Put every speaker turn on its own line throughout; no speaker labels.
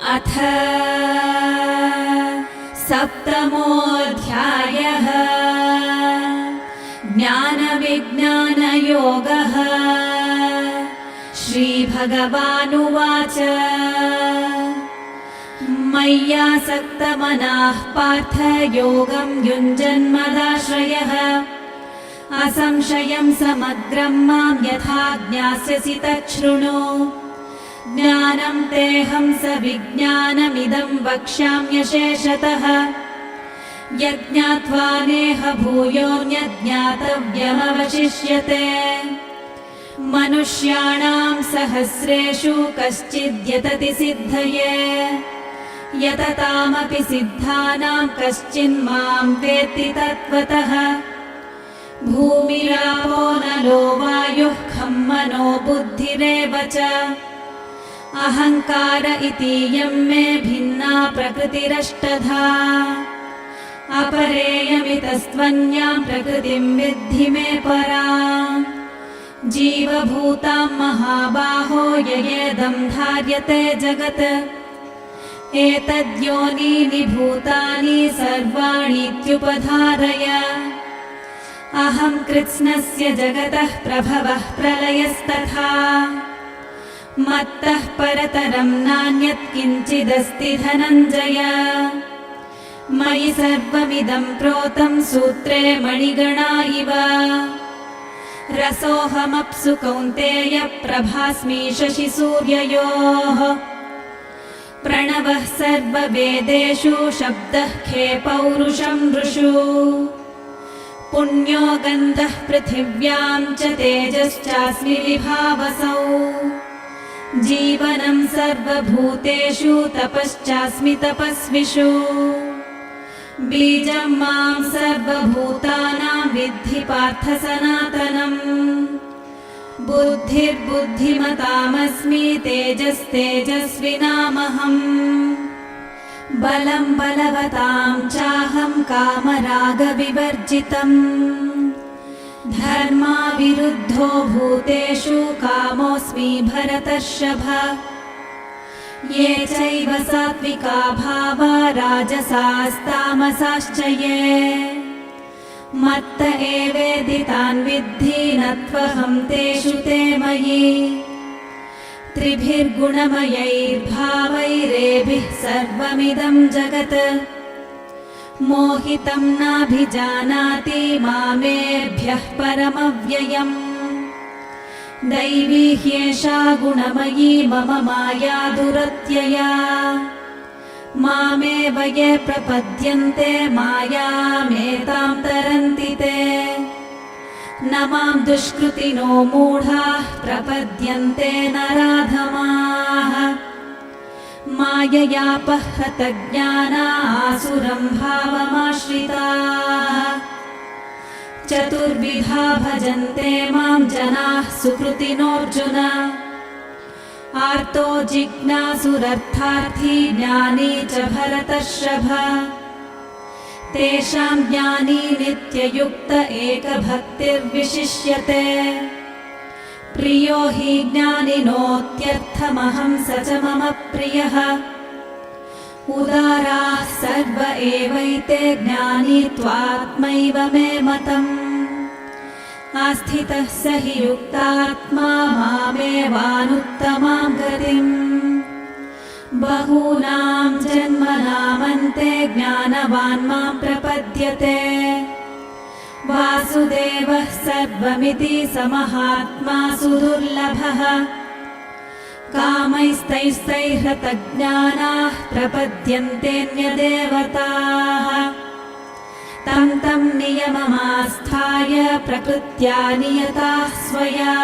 अथ सप्तमोऽध्यायः। ज्ञानविज्ञानयोगः। श्रीभगवानुवाच मय्यासक्तमनाः पार्थ योगं युञ्जन्मदाश्रयः असंशयं समग्रं मां यथा ज्ञास्यसि तच्छृणु। ज्ञानं तेऽहं सविज्ञानमिदं वक्ष्याम्यशेषतः यज्ञात्वा नेह भूयोऽन्यज्ञातव्यमवशिष्यते। मनुष्याणां सहस्रेषु कश्चिद्यतति सिद्धये यततामपि सिद्धानां कश्चिन्मां वेत्ति तत्त्वतः। भूमिरापो नलो वायुः खं मनो बुद्धिरेव च अहङ्कार इतीयं मे भिन्ना प्रकृतिरष्टधा। अपरेयमितस्त्वन्यां प्रकृतिं विद्धि मे पराम्। जीवभूतां महाबाहो ययेदं धार्यते जगत् एतद्योनीनि भूतानि सर्वाणीत्युपधारय। अहं कृत्स्नस्य जगतः प्रभवः प्रलयस्तथा मत्तः परतरं नान्यत् किञ्चिदस्ति धनञ्जय। मयि सर्वमिदं प्रोतं सूत्रे मणिगणा इव। रसोऽहमप्सु कौन्तेय प्रभास्मि शशिसूर्ययोः। प्रणवः सर्ववेदेषु शब्दः खे पौरुषं नृषु। पुण्यो गन्धः पृथिव्यां च तेजश्चास्मि विभावसौ। जीवनं सर्वभूतेषु तपश्चास्मि तपस्विषु। बीजं मां सर्वभूतानां विद्धि पार्थ सनातनम्। बुद्धिर्बुद्धिमतामस्मि तेजस्तेजस्विनामहम्। बलं बलवतां चाहं कामरागविवर्जितम्। धर्माविरुद्धो भूतेषु कामोऽस्मि भरतर्षभ। ये चैव सात्विका भावा राजसास्तामसाश्च ये मत्त एवेदि तान् विद्धि न त्वहं तेषु ते मयि। त्रिभिर्गुणमयैर्भावैरेभिः सर्वमिदं जगत् मोहितं नाभिजानाति मामेभ्यः परमव्ययम्। दैवी ह्येषा गुणमयी मम माया दुरत्यया। मामेव ये प्रपद्यन्ते मायामेतां तरन्ति ते। न मां दुष्कृतिनो मूढाः प्रपद्यन्ते नराधमाः। माययापहृतज्ञाना आसुरं भावमाश्रिताः। चतुर्विधा भजन्ते मां जनाः सुकृतिनोऽर्जुन। आर्तो जिज्ञासुरर्थार्थी ज्ञानी च भरतर्षभ। तेषां ज्ञानी नित्ययुक्त एकभक्तिर्विशिष्यते। प्रियो हि ज्ञानिनोत्यर्थमहं स च मम प्रियः। उदाराः सर्व एवैते ज्ञानी त्वात्मैव मे मतम्। आस्थितः स हि युक्तात्मा मामेवानुत्तमां गतिम्। बहूनां जन्मनामन्ते ज्ञानवान् मां प्रपद्यते। वासुदेवः सर्वमिति स महात्मा सुदुर्लभः। कामैस्तैस्तैहृतज्ञानाः प्रपद्यन्तेऽन्यदेवताः। तं तं नियममास्थाय प्रकृत्या नियताः स्वया।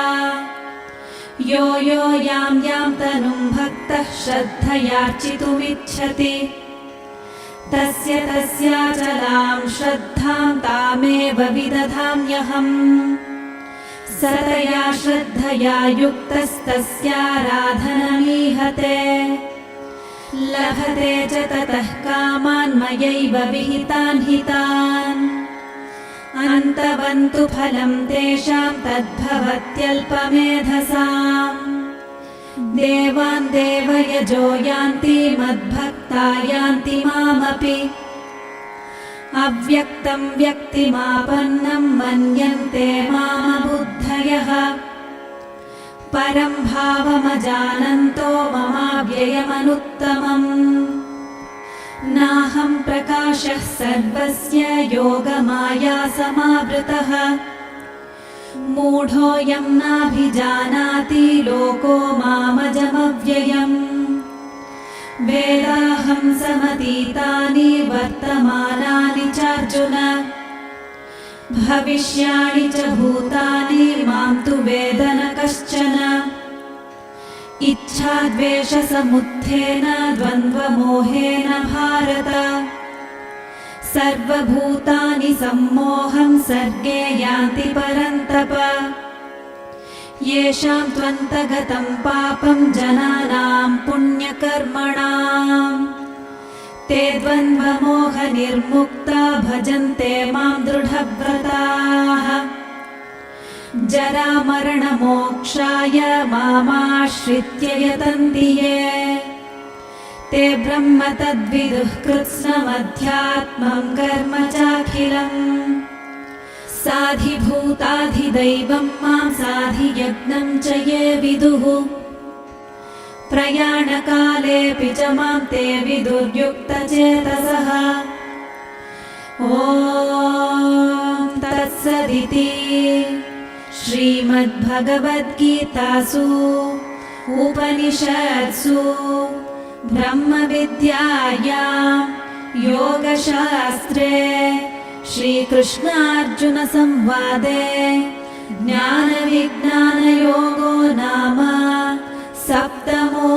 यो यो यां यां तनुं भक्तः श्रद्धयार्चितुमिच्छति तस्य तस्याचलां श्रद्धां तामेव विदधाम्यहम्। सतया श्रद्धया युक्तस्तस्याराधनमीहते। लभते च ततः कामान् मयैव विहितान् हितान्। अन्तवन्तु फलं तेषां तद्भवत्यल्पमेधसाम्। देवान् देवयजो यान्ति मद्भक्ता यान्ति मामपि अव्यक्तं व्यक्तिमापन्नं मन्यन्ते मामबुद्धयः परं भावमजानन्तो ममाव्ययमनुत्तमम् नाहं प्रकाशः सर्वस्य योगमाया समावृतः मूढोऽयं नाभिजानाति लोको मामजमव्ययम् वेदाहं समतीतानि वर्तमानानि चार्जुन भविष्याणि च भूतानि मां तु वेद न कश्चन इच्छाद्वेषसमुत्थेन द्वन्द्वमोहेन भारत सर्वभूतानि सम्मोहं सर्गे यान्ति परन्तप येषां त्वन्तगतं पापं जनानां पुण्यकर्मणां ते द्वन्द्वमोहनिर्मुक्ता भजन्ते मां दृढव्रताः जरामरणमोक्षाय मामाश्रित्य यतन्ति ये ते ब्रह्म तद्विदुः कृत्स्नमध्यात्मं कर्म चाखिलम् साधिभूताधिदैवं मां साधियज्ञं च ये विदुः प्रयाणकालेऽपि च मां ते विदुर्युक्तचेतसः ॐ तत्सदिति श्रीमद्भगवद्गीतासु उपनिषत्सु ब्रह्मविद्यायां योगशास्त्रे श्रीकृष्णार्जुनसंवादे ज्ञानविज्ञानयोगो नाम सप्तमो